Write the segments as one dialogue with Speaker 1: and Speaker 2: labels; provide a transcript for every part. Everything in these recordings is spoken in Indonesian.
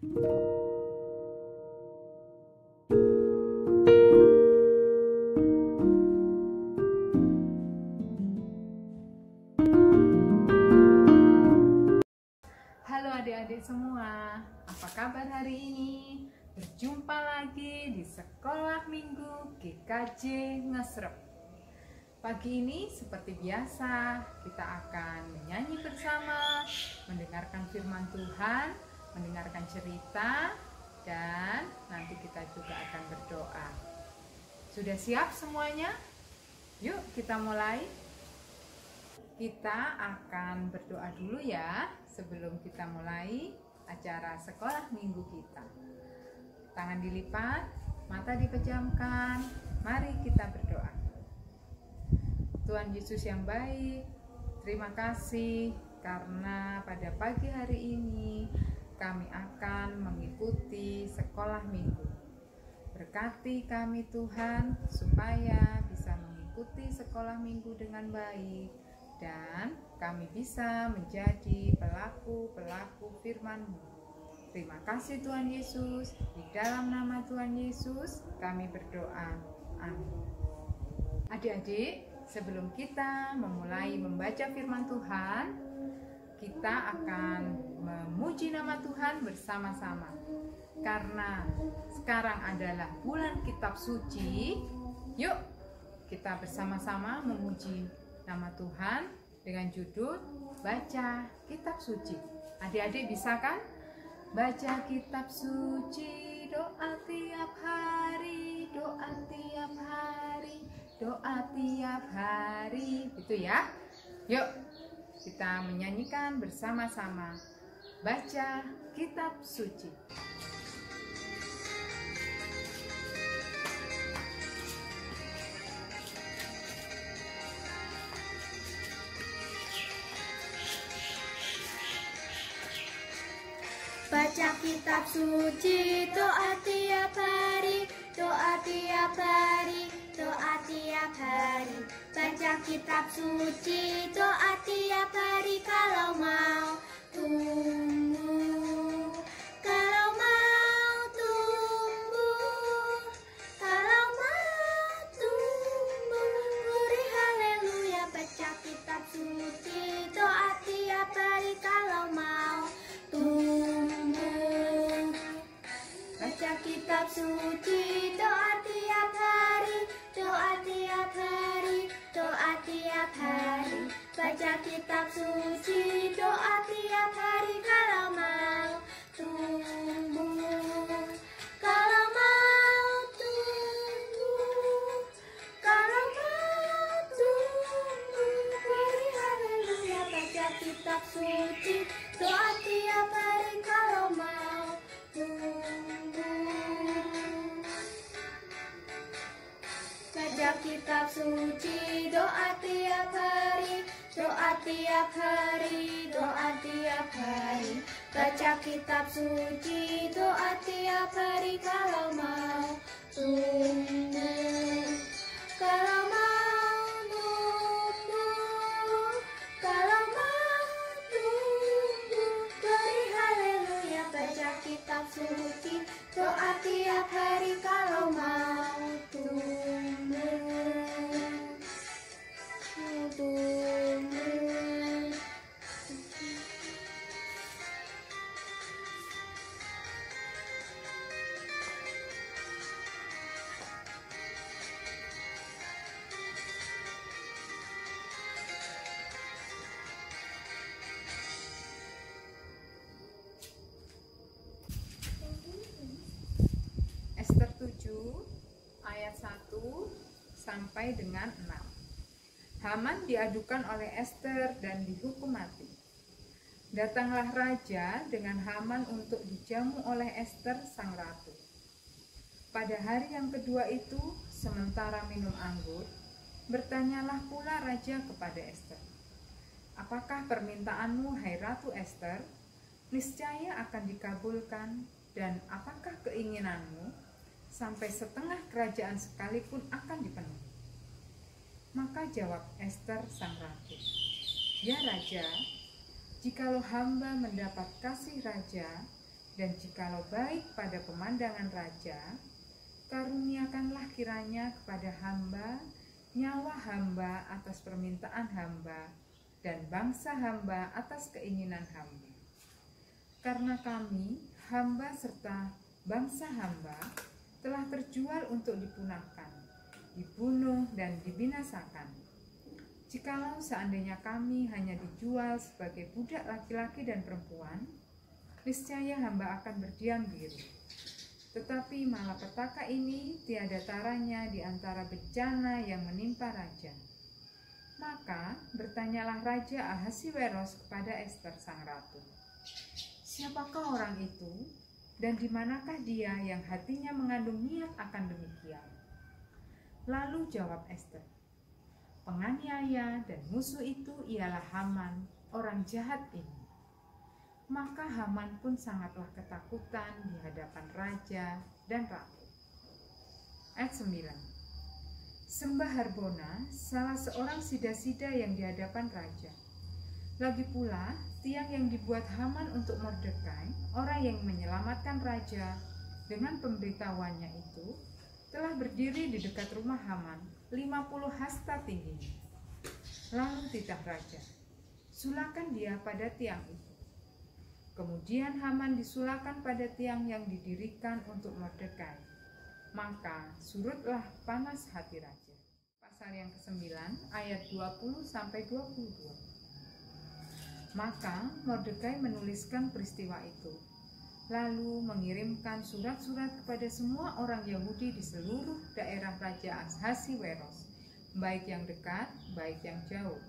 Speaker 1: Halo adik-adik semua, apa kabar hari ini? Berjumpa lagi di Sekolah Minggu GKJ Ngesrep. Pagi ini seperti biasa kita akan menyanyi bersama, mendengarkan firman Tuhan, mendengarkan cerita, dan nanti kita juga akan berdoa. Sudah siap semuanya? Yuk kita mulai. Kita akan berdoa dulu ya sebelum kita mulai acara sekolah minggu kita. Tangan dilipat, mata dipejamkan, mari kita berdoa. Tuhan Yesus yang baik, terima kasih karena pada pagi hari ini kami akan mengikuti sekolah minggu. Berkati kami Tuhan supaya bisa mengikuti sekolah minggu dengan baik dan kami bisa menjadi pelaku-pelaku firman-Mu. Terima kasih Tuhan Yesus, di dalam nama Tuhan Yesus kami berdoa. Amin. Adik-adik, sebelum kita memulai membaca firman Tuhan, kita akan memuji nama Tuhan bersama-sama. Karena sekarang adalah bulan kitab suci, yuk kita bersama-sama memuji nama Tuhan dengan judul Baca Kitab Suci. Adik-adik bisa kan? Baca kitab suci, doa tiap hari, doa tiap hari, doa tiap hari. Gitu ya. Yuk kita menyanyikan bersama-sama. Baca kitab suci.
Speaker 2: Baca kitab suci, doa tiap hari, doa tiap hari, doa tiap hari. Baca kitab suci, doa tiap hari kalau mau tumbuh, kalau mau tumbuh, kalau mau tumbuh. Gurih haleluya, baca kitab suci, doa tiap hari kalau mau tumbuh. Baca kitab suci, doa tiap hari, doa tiap hari, doa tiap hari. Baca kitab suci, doa tiap hari kalau mau tumbuh, kalau mau tumbuh, kalau mau tumbuh. Beri haleluya, baca kitab suci, doa tiap hari kalau mau tumbuh. Baca kitab suci, doa tiap hari, doa tiap hari, doa tiap hari. Baca kitab suci, doa tiap hari kalau mau tumbuh, kalau mau tumbuh, kalau mau tumbuh. Beri haleluya, baca kitab suci, doa tiap hari kalau mau tumbuh.
Speaker 1: Ester 7 ayat 1 sampai dengan 6. Haman diadukan oleh Ester dan dihukum mati. Datanglah raja dengan Haman untuk dijamu oleh Ester sang ratu. Pada hari yang kedua itu, sementara minum anggur, bertanyalah pula raja kepada Ester, "Apakah permintaanmu, hai Ratu Ester? Niscaya akan dikabulkan, dan apakah keinginanmu? Sampai setengah kerajaan sekalipun akan dipenuhi." Maka jawab Ester sang ratu, "Ya Raja, jikalau hamba mendapat kasih raja Dan jikalau baik pada pemandangan raja, karuniakanlah kiranya kepada hamba nyawa hamba atas permintaan hamba, dan bangsa hamba atas keinginan hamba. Karena kami, hamba serta bangsa hamba, telah terjual untuk dipunahkan, dibunuh dan dibinasakan. Jikalau seandainya kami hanya dijual sebagai budak laki-laki dan perempuan, niscaya hamba akan berdiam diri. Tetapi malapetaka ini tiada taranya di antara bencana yang menimpa raja. Maka bertanyalah Raja Ahasiweros kepada Ester sang ratu, siapakah orang itu, dan di manakah dia yang hatinya mengandung niat akan demikian? Lalu jawab Ester, penganiaya dan musuh itu ialah Haman, orang jahat ini. Maka Haman pun sangatlah ketakutan di hadapan raja dan ratu. Ayat 9. Sembah Harbona, salah seorang sida-sida yang di hadapan raja. Lagi pula, tiang yang dibuat Haman untuk Mordekai, orang yang menyelamatkan raja dengan pemberitahuannya itu, telah berdiri di dekat rumah Haman, 50 hasta tingginya. Lalu titah raja, sulakan dia pada tiang itu. Kemudian Haman disulakan pada tiang yang didirikan untuk Mordekai. Maka surutlah panas hati raja. Pasal yang ke-9 ayat 20-22. Maka Mordekai menuliskan peristiwa itu, lalu mengirimkan surat-surat kepada semua orang Yahudi di seluruh daerah Raja Ahasiweros, baik yang dekat, baik yang jauh,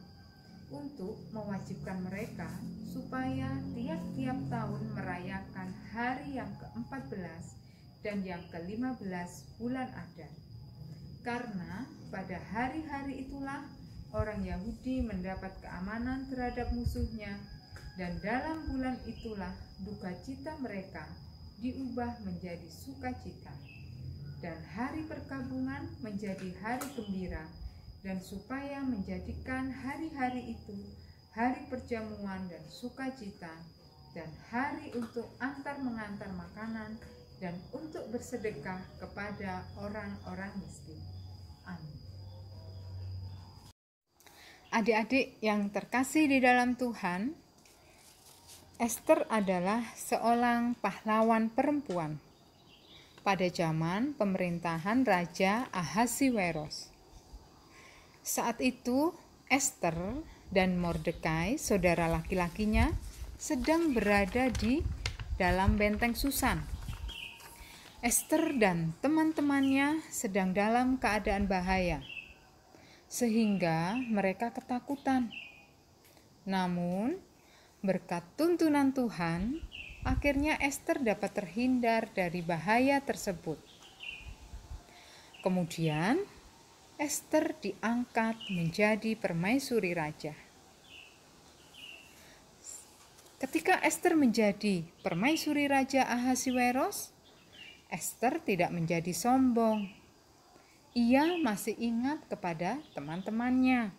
Speaker 1: untuk mewajibkan mereka supaya tiap-tiap tahun merayakan hari yang ke-14 dan yang ke-15 bulan Adar. Karena pada hari-hari itulah orang Yahudi mendapat keamanan terhadap musuhnya, dan dalam bulan itulah duka cita mereka diubah menjadi sukacita, dan hari perkabungan menjadi hari gembira, dan supaya menjadikan hari-hari itu hari perjamuan dan sukacita, dan hari untuk antar mengantar makanan, dan untuk bersedekah kepada orang-orang miskin. Amin. Adik-adik yang terkasih di dalam Tuhan, Ester adalah seorang pahlawan perempuan pada zaman pemerintahan Raja Ahasiweros. Saat itu Ester dan Mordekai, saudara laki-lakinya, sedang berada di dalam benteng Susan. Ester dan teman-temannya sedang dalam keadaan bahaya, sehingga mereka ketakutan. Namun, berkat tuntunan Tuhan, akhirnya Ester dapat terhindar dari bahaya tersebut. Kemudian, Ester diangkat menjadi permaisuri raja. Ketika Ester menjadi permaisuri Raja Ahasiweros, Ester tidak menjadi sombong. Ia masih ingat kepada teman-temannya.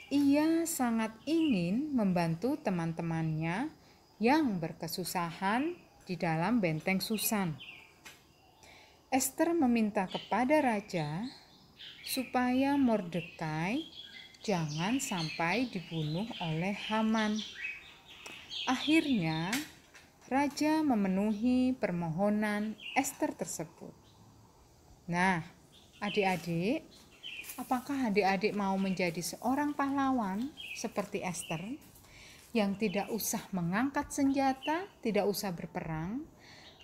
Speaker 1: Ia sangat ingin membantu teman-temannya yang berkesusahan di dalam benteng Susan. Ester meminta kepada raja supaya Mordekai jangan sampai dibunuh oleh Haman. Akhirnya, raja memenuhi permohonan Ester tersebut. Nah, adik-adik, apakah adik-adik mau menjadi seorang pahlawan seperti Ester yang tidak usah mengangkat senjata, tidak usah berperang,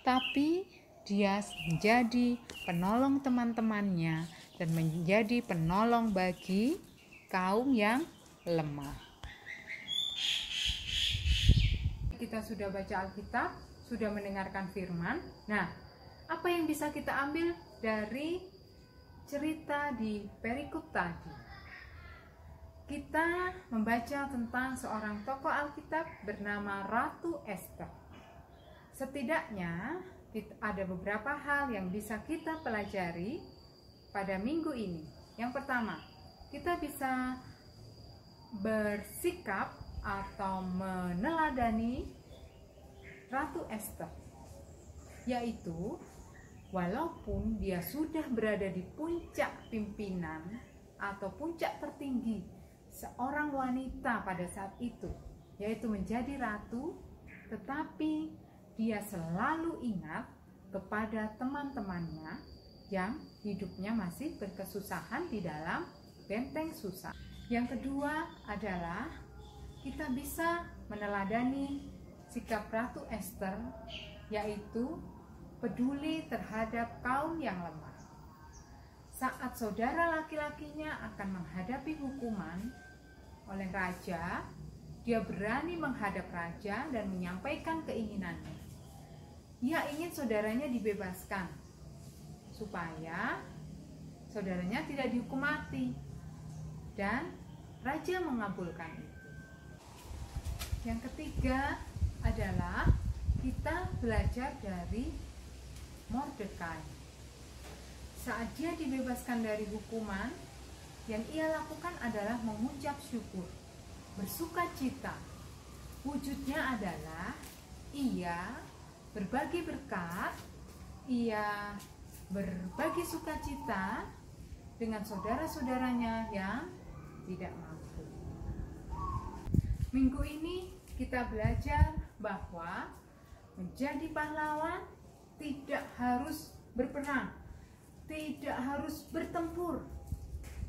Speaker 1: tapi dia menjadi penolong teman-temannya dan menjadi penolong bagi kaum yang lemah. Kita sudah baca Alkitab, sudah mendengarkan firman. Nah, apa yang bisa kita ambil dari cerita di perikop tadi? Kita membaca tentang seorang tokoh Alkitab bernama Ratu Ester. Setidaknya ada beberapa hal yang bisa kita pelajari pada minggu ini. Yang pertama, kita bisa bersikap atau meneladani Ratu Ester. yaitu walaupun dia sudah berada di puncak pimpinan atau puncak tertinggi seorang wanita pada saat itu, yaitu menjadi ratu, tetapi dia selalu ingat kepada teman-temannya yang hidupnya masih berkesusahan di dalam benteng susah. Yang kedua adalah kita bisa meneladani sikap Ratu Ester, yaitu peduli terhadap kaum yang lemah. Saat saudara laki-lakinya akan menghadapi hukuman oleh raja, dia berani menghadap raja dan menyampaikan keinginannya. Ia ingin saudaranya dibebaskan supaya saudaranya tidak dihukum mati, dan raja mengabulkan itu. Yang ketiga adalah kita belajar dari Mordekai. Saat dia dibebaskan dari hukuman, yang ia lakukan adalah mengucap syukur, bersuka cita. Wujudnya adalah ia berbagi berkat, ia berbagi sukacita dengan saudara-saudaranya yang tidak mampu. Minggu ini kita belajar bahwa menjadi pahlawan tidak harus berperang, tidak harus bertempur.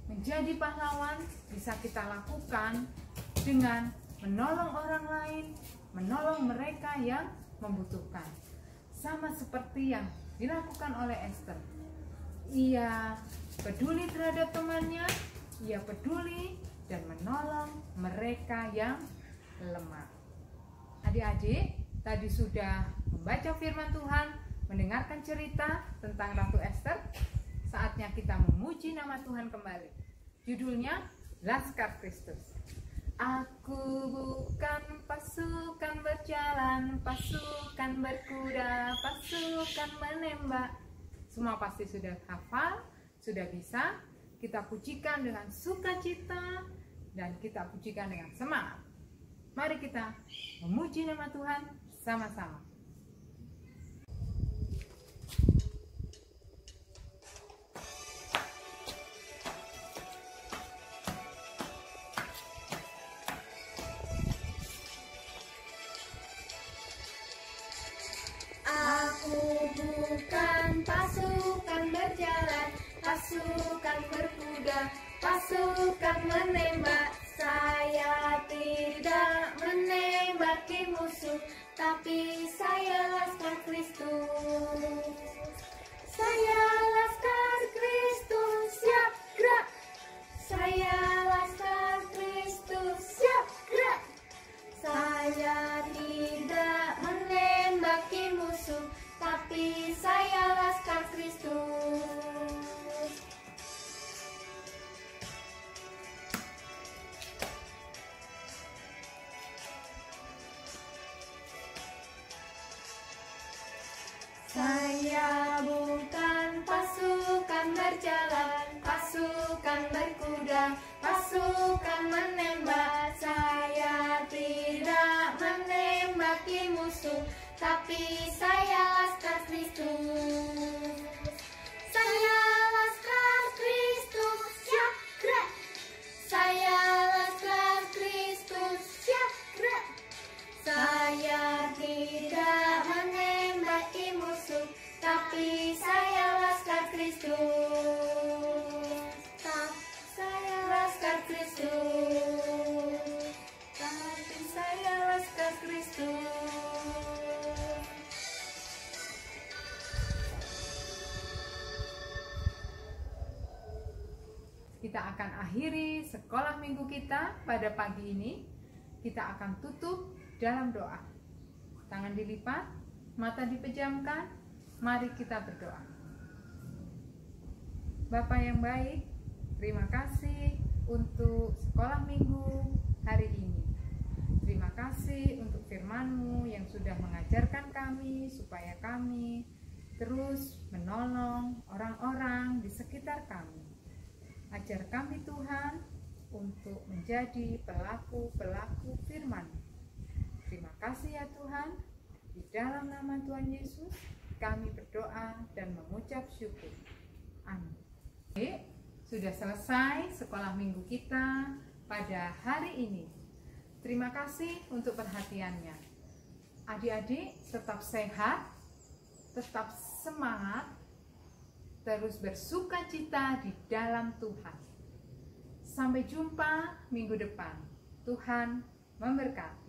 Speaker 1: Menjadi pahlawan bisa kita lakukan dengan menolong orang lain, menolong mereka yang membutuhkan. Sama seperti yang dilakukan oleh Ester. Ia peduli terhadap temannya, ia peduli dan menolong mereka yang lemah. Adik-adik, tadi sudah membaca firman Tuhan, mendengarkan cerita tentang Ratu Ester. Saatnya kita memuji nama Tuhan kembali. Judulnya Laskar Kristus. Aku bukan pasukan berjalan, pasukan berkuda, pasukan menembak. Semua pasti sudah hafal, sudah bisa. Kita pujikan dengan sukacita dan kita pujikan dengan semangat. Mari kita memuji nama Tuhan sama-sama.
Speaker 2: Bukan pasukan berjalan, pasukan berkuda, pasukan menembak. Saya tidak menembaki musuh, tapi saya Laskar Kristus. Saya Laskar Kristus, siap gerak. Saya Laskar Kristus, siap gerak. Saya tidak menembaki musuh, tapi saya Laskar Kristus. Saya bukan pasukan berjalan, pasukan berkuda, pasukan menembak. Saya tidak menembaki musuh, tapi saya Laskar Kristus. Saya Laskar Kristus, siap gerak. Saya Laskar Kristus, siap gerak. Saya tidak menembaki musuh, tapi saya Laskar Kristus. Saya Laskar Kristus, tapi saya Laskar Kristus.
Speaker 1: Kita akan akhiri sekolah minggu kita pada pagi ini. Kita akan tutup dalam doa. Tangan dilipat, mata dipejamkan. Mari kita berdoa. Bapa yang baik, terima kasih untuk sekolah minggu hari ini. Terima kasih untuk firman-Mu yang sudah mengajarkan kami supaya kami terus menolong orang-orang di sekitar kami. Ajar kami Tuhan untuk menjadi pelaku-pelaku firman. Terima kasih ya Tuhan. Di dalam nama Tuhan Yesus kami berdoa dan mengucap syukur. Amin. Oke, sudah selesai sekolah minggu kita pada hari ini. Terima kasih untuk perhatiannya. Adik-adik tetap sehat, tetap semangat, terus bersukacita di dalam Tuhan. Sampai jumpa minggu depan. Tuhan memberkati.